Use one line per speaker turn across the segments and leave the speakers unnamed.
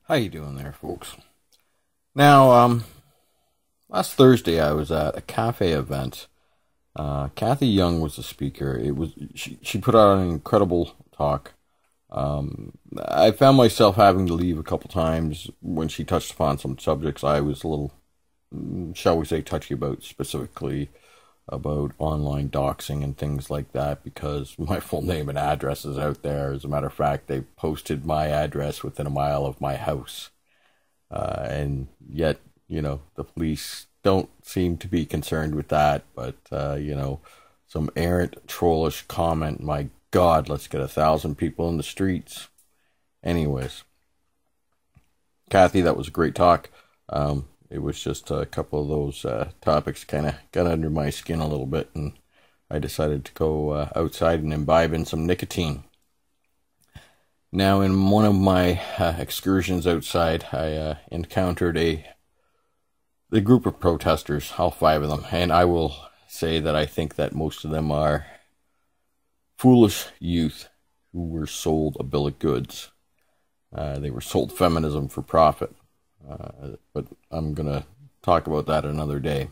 How you doing there, folks? Now, last Thursday I was at a cafe event. Kathy Young was the speaker. She put out an incredible talk. I found myself having to leave a couple times when she touched upon some subjects I was a little, shall we say, touchy about, specifically about online doxing and things like that, because my full name and address is out there. As a matter of fact, they posted my address within a mile of my house. And yet, the police don't seem to be concerned with that. But, some errant, trollish comment, my God, let's get 1,000 people in the streets. Anyways, Kathy, that was a great talk. It was just a couple of those topics kind of got under my skin a little bit, and I decided to go outside and imbibe in some nicotine. Now, in one of my excursions outside, I encountered a group of protesters, all 5 of them, and I will say that I think that most of them are foolish youth who were sold a bill of goods. They were sold feminism for profit. But I'm going to talk about that another day.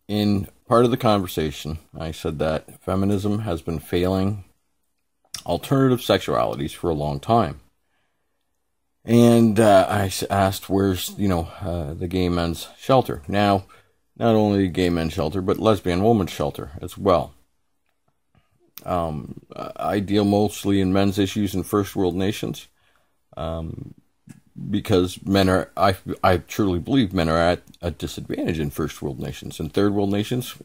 In part of the conversation, I said that feminism has been failing alternative sexualities for a long time. And I asked, where's, the gay men's shelter? Now, not only gay men's shelter, but lesbian women's shelter as well. I deal mostly in men's issues in first world nations. Because men are, I truly believe men are at a disadvantage in first world nations. In third world nations,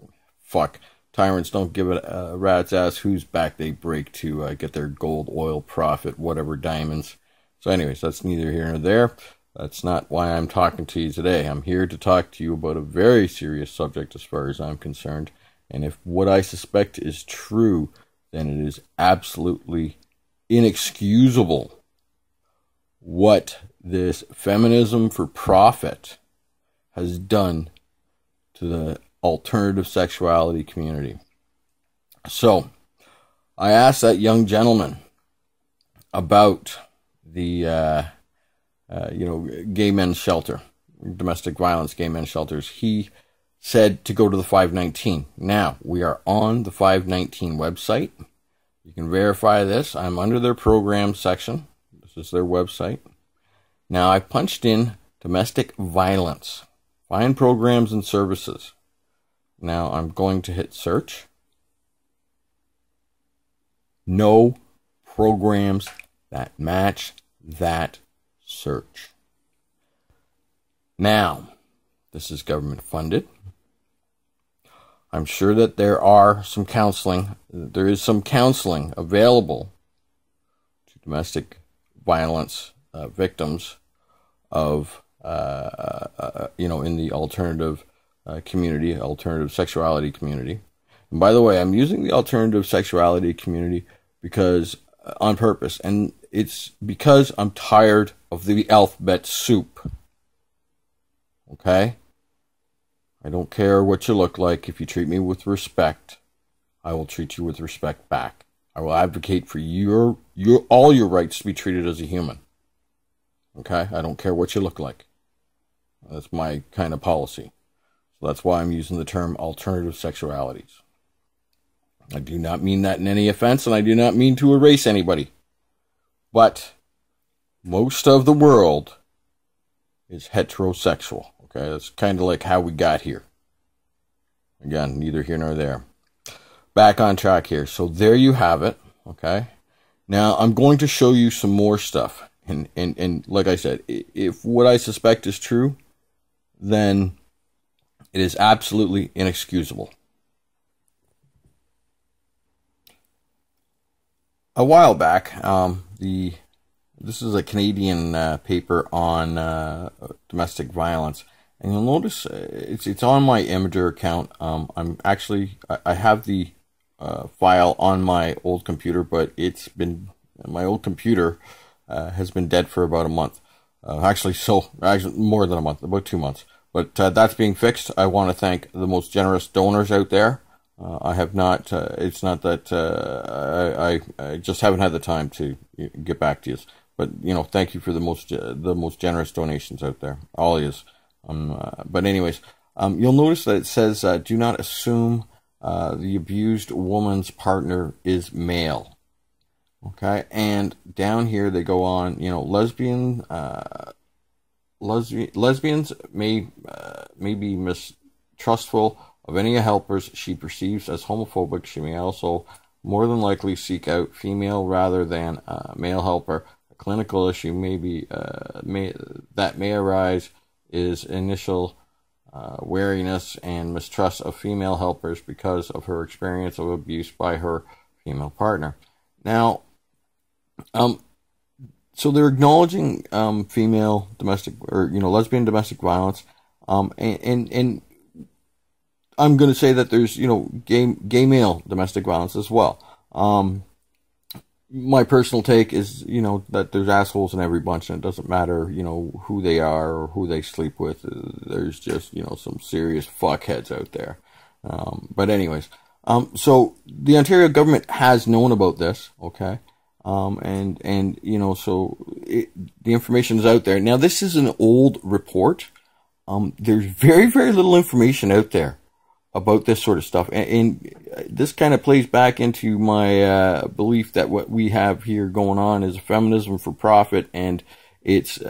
tyrants don't give a rat's ass whose back they break to get their gold, oil, profit, whatever, diamonds. So anyways, that's neither here nor there. That's not why I'm talking to you today. I'm here to talk to you about a very serious subject as far as I'm concerned. And if what I suspect is true, then it is absolutely inexcusable what this feminism for profit has done to the alternative sexuality community. So, I asked that young gentleman about the, gay men's shelter, domestic violence gay men's shelters. He said to go to the 519. Now, we are on the 519 website. You can verify this. I'm under their program section. This is their website. Now, I punched in domestic violence, find programs and services. Now, I'm going to hit search. No programs that match that search. Now, this is government funded. I'm sure that there is some counseling available to domestic violence victims of, in the alternative community, alternative sexuality community. And by the way, I'm using the alternative sexuality community because on purpose, and it's because I'm tired of the alphabet soup. Okay? I don't care what you look like. If you treat me with respect, I will treat you with respect back. I will advocate for all your rights to be treated as a human. Okay? I don't care what you look like. That's my kind of policy. So that's why I'm using the term alternative sexualities. I do not mean that in any offense, and I do not mean to erase anybody. But most of the world is heterosexual. Okay? That's kind of like how we got here. Again, neither here nor there. Back on track here. So there you have it. Okay? Now, I'm going to show you some more stuff. And like I said, if what I suspect is true, then it is absolutely inexcusable. A while back, this is a Canadian paper on domestic violence, and you'll notice it's on my Imager account. I have the file on my old computer, but my old computer has been dead for about a month. Actually more than a month, about 2 months. But that's being fixed. I want to thank the most generous donors out there. I have not, it's not that I just haven't had the time to get back to you. But thank you for the most generous donations out there, all is. But anyways, you'll notice that it says, do not assume the abused woman's partner is male. Okay, and down here they go on, lesbians may be mistrustful of any helpers she perceives as homophobic. She may also more than likely seek out female rather than male helper. A clinical issue that may arise is initial wariness and mistrust of female helpers because of her experience of abuse by her female partner. Now, so they're acknowledging female domestic or lesbian domestic violence, and I'm going to say that there's gay male domestic violence as well. My personal take is that there's assholes in every bunch, and it doesn't matter who they are or who they sleep with. There's just some serious fuckheads out there. But anyways, so the Ontario government has known about this, okay. So the information is out there. Now, this is an old report. There's very, very little information out there about this sort of stuff. And this kind of plays back into my belief that what we have here going on is a feminism for profit, and it's we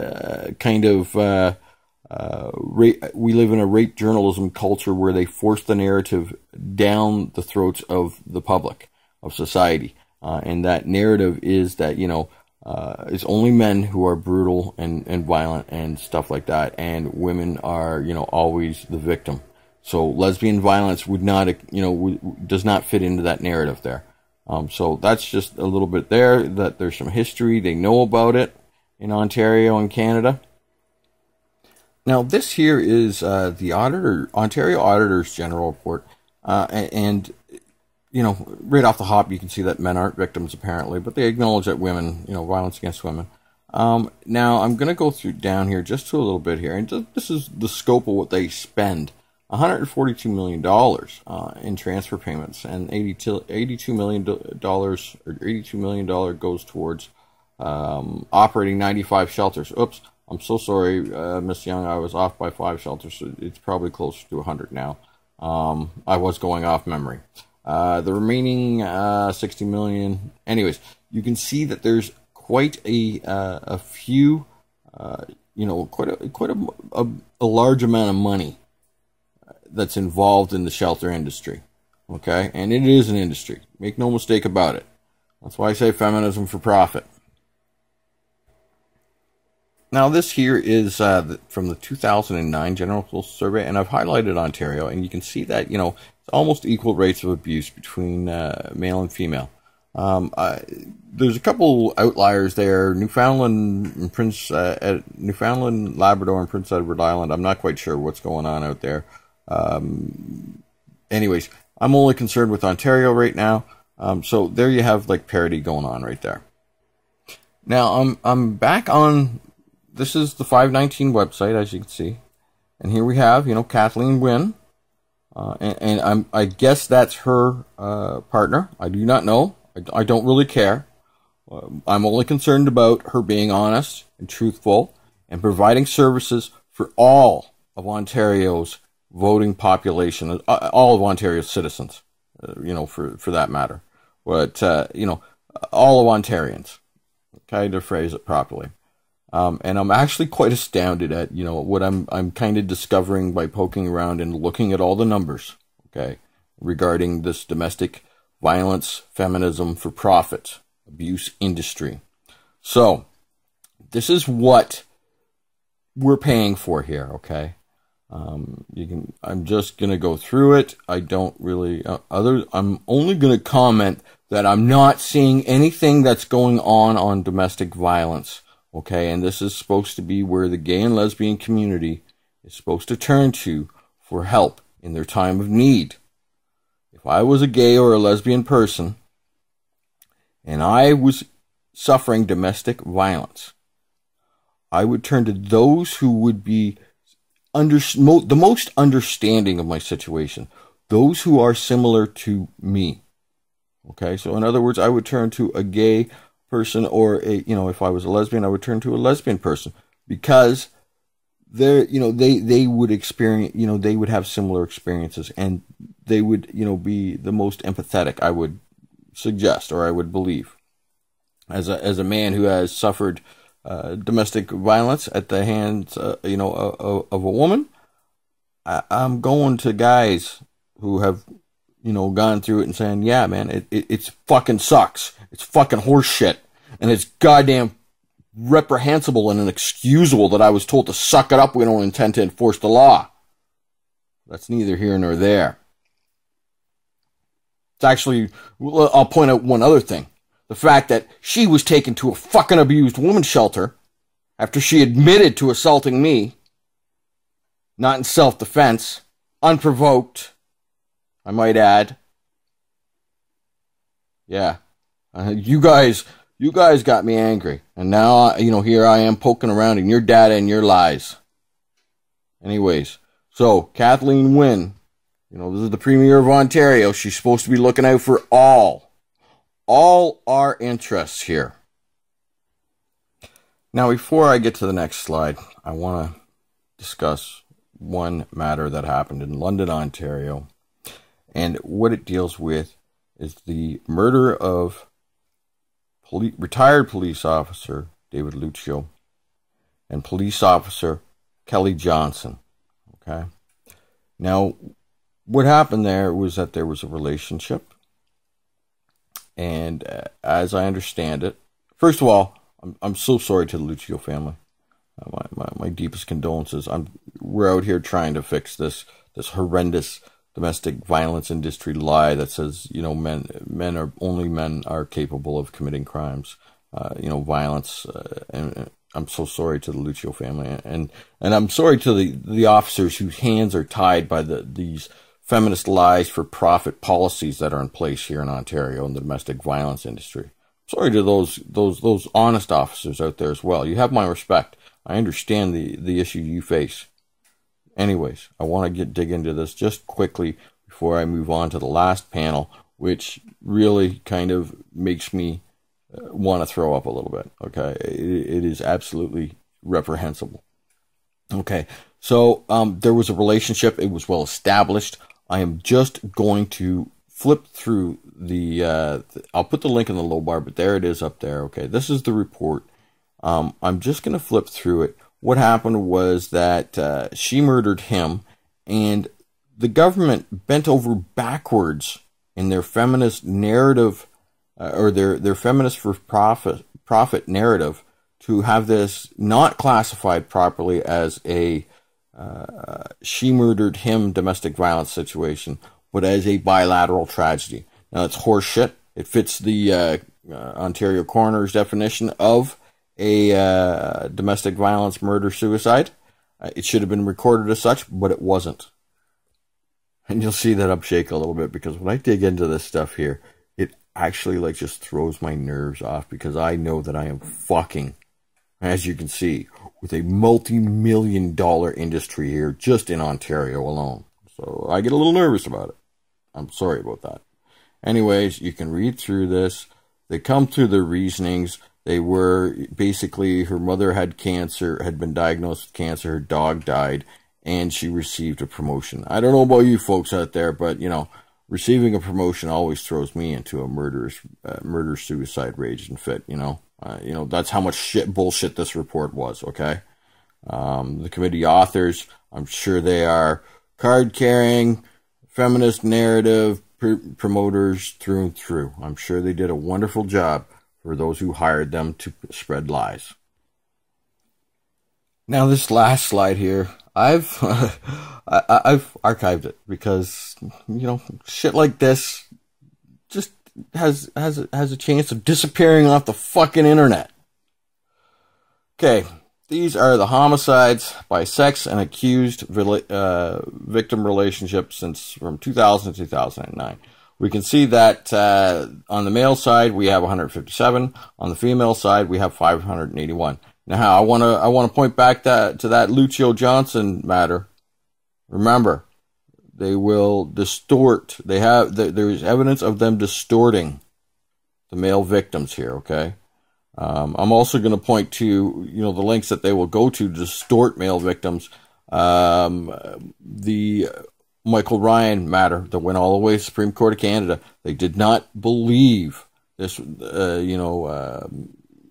live in a rape journalism culture where they force the narrative down the throats of the public, of society. And that narrative is that, it's only men who are brutal and violent and stuff like that, and women are, always the victim. So lesbian violence would not, does not fit into that narrative there. So that's just a little bit there, that there's some history. They know about it in Ontario and Canada. Now, this here is the Ontario Auditor's General Report, and right off the hop, you can see that men aren't victims, apparently, but they acknowledge that women, violence against women. Now, I'm going to go down here just to a little bit here, and this is the scope of what they spend. $142 million in transfer payments, and $82 million goes towards operating 95 shelters. Oops, I'm so sorry, Miss Young, I was off by 5 shelters, so it's probably closer to 100 now. I was going off memory. The remaining 60 million. Anyways, you can see that there's quite a few, quite a large amount of money that's involved in the shelter industry. Okay, and it is an industry. Make no mistake about it. That's why I say feminism for profit. Now, this here is from the 2009 General Pulse Survey, and I've highlighted Ontario, and you can see that it's almost equal rates of abuse between male and female. There's a couple outliers there. Newfoundland, Labrador, and Prince Edward Island. I'm not quite sure what's going on out there. Anyways, I'm only concerned with Ontario right now. So there you have parity going on right there. Now I'm back on. This is the 519 website, as you can see, and here we have Kathleen Wynne, and I guess that's her partner. I do not know. I don't really care. I'm only concerned about her being honest and truthful and providing services for all of Ontario's voting population, all of Ontario's citizens, for that matter. But, all of Ontarians, okay, to phrase it properly. And I'm actually quite astounded at, what I'm kind of discovering by poking around and looking at all the numbers, okay, regarding this domestic violence, feminism for profit, abuse industry. So, this is what we're paying for here, okay? I'm just going to go through it. I don't really, I'm only going to comment that I'm not seeing anything that's going on domestic violence. Okay, and this is supposed to be where the gay and lesbian community is supposed to turn to for help in their time of need. If I was a gay or a lesbian person and I was suffering domestic violence, I would turn to those who would be the most understanding of my situation, those who are similar to me. Okay, so in other words, I would turn to a gay person, or if I was a lesbian, I would turn to a lesbian person, because they would experience, they would have similar experiences, and they would, be the most empathetic, I would suggest, or I would believe. As a man who has suffered domestic violence at the hands, of a woman, I'm going to guys who have, gone through it and saying, yeah, man, it's fucking sucks. It's fucking horse shit. And it's goddamn reprehensible and inexcusable that I was told to suck it up. We don't intend to enforce the law. That's neither here nor there. It's actually, I'll point out one other thing. The fact that she was taken to a fucking abused woman's shelter after she admitted to assaulting me, not in self-defense, unprovoked, I might add. Yeah. You guys got me angry. And now, here I am poking around in your data and your lies. Anyways, so Kathleen Wynne, this is the Premier of Ontario. She's supposed to be looking out for all our interests here. Now, before I get to the next slide, I want to discuss one matter that happened in London, Ontario. And what it deals with is the murder of retired police officer David Lucio and police officer Kelly Johnson. Okay. Now, what happened there was that there was a relationship. And as I understand it, first of all, I'm so sorry to the Lucio family. My deepest condolences. We're out here trying to fix this horrendous domestic violence industry lie that says, men are capable of committing crimes, violence. And I'm so sorry to the Lucio family, and I'm sorry to the officers whose hands are tied by these feminist lies for profit policies that are in place here in Ontario in the domestic violence industry. Sorry to those honest officers out there as well. You have my respect. I understand the issue you face. Anyways, I want to dig into this just quickly before I move on to the last panel, which really kind of makes me want to throw up a little bit. Okay, it is absolutely reprehensible. Okay, so there was a relationship. It was well established. I am just going to flip through I'll put the link in the low bar, but there it is up there. Okay, this is the report. I'm just going to flip through it. What happened was that she murdered him, and the government bent over backwards in their feminist narrative, or their feminist for profit narrative, to have this not classified properly as a she murdered him domestic violence situation, but as a bilateral tragedy. Now, it's horseshit. It fits the Ontario coroner's definition of a domestic violence murder-suicide. It should have been recorded as such, but it wasn't. And you'll see that I'm shaking a little bit, because when I dig into this stuff here, it actually just throws my nerves off, because I know that I am fucking, as you can see, with a multi-million-dollar industry here just in Ontario alone. So I get a little nervous about it. I'm sorry about that. Anyways, you can read through this. They come through their reasonings. They were basically, her mother had cancer, had been diagnosed with cancer, her dog died, and she received a promotion. I don't know about you folks out there, but, receiving a promotion always throws me into a murder-suicide rage and fit, that's how much bullshit this report was, okay? The committee authors, I'm sure they are card-carrying, feminist narrative promoters through and through. I'm sure they did a wonderful job for those who hired them to spread lies. Now, this last slide here, I've archived it, because shit like this just has a chance of disappearing off the fucking internet. Okay, these are the homicides by sex and accused victim relationships from 2000 to 2009. We can see that on the male side we have 157. On the female side we have 581. Now I want to point back to that Lucio Johnson matter. Remember, they will distort. There's evidence of them distorting the male victims here. Okay, I'm also going to point to, the lengths that they will go to distort male victims. The Michael Ryan matter that went all the way to the Supreme Court of Canada. They did not believe this,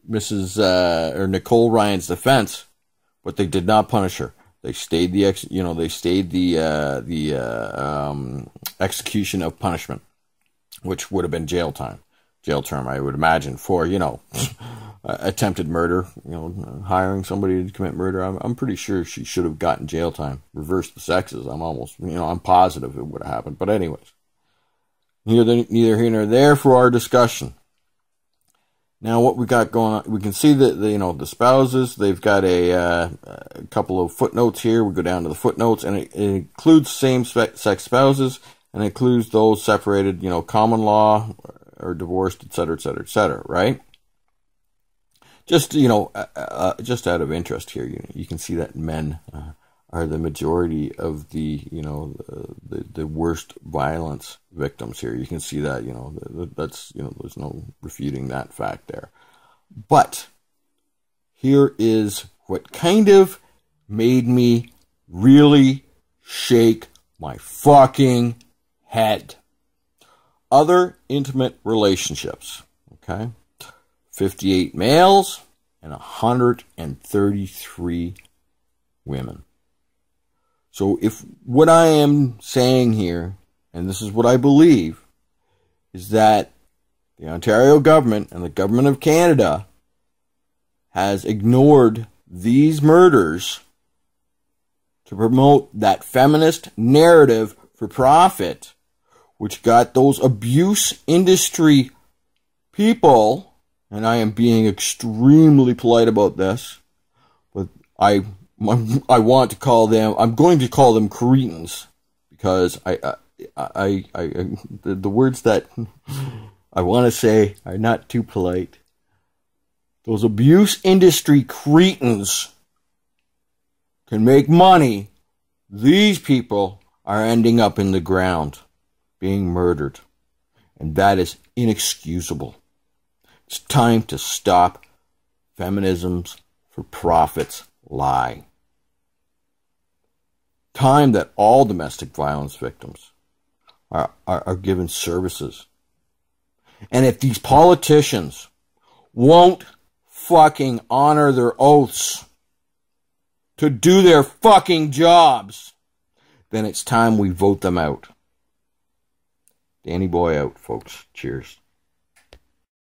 Mrs. or Nicole Ryan's defense, but they did not punish her. They stayed the execution of punishment, which would have been jail term, I would imagine, for, attempted murder, hiring somebody to commit murder. I'm pretty sure she should have gotten jail time. Reverse the sexes. I'm positive it would have happened. But anyways, neither here nor there for our discussion. Now, what we got going on, we can see that the spouses, they've got a couple of footnotes here. We go down to the footnotes, and it includes same-sex spouses, and it includes those separated, common law or divorced, et cetera, right? Just, just out of interest here, you can see that men are the majority of the worst violence victims here. You can see that, that's, there's no refuting that fact there. But here is what kind of made me really shake my fucking head. Other intimate relationships, okay? 58 males and 133 women. So if what I am saying here, and this is what I believe, is that the Ontario government and the government of Canada has ignored these murders to promote that feminist narrative for profit, which got those abuse industry people, and I am being extremely polite about this, but I want to call them, I'm going to call them cretins, because the words that I want to say are not too polite. Those abuse industry cretins can make money. These people are ending up in the ground, being murdered. And that is inexcusable. It's time to stop feminism's for profits lie. Time that all domestic violence victims are given services. And if these politicians won't fucking honor their oaths to do their fucking jobs, then it's time we vote them out. Danny Boy out, folks. Cheers.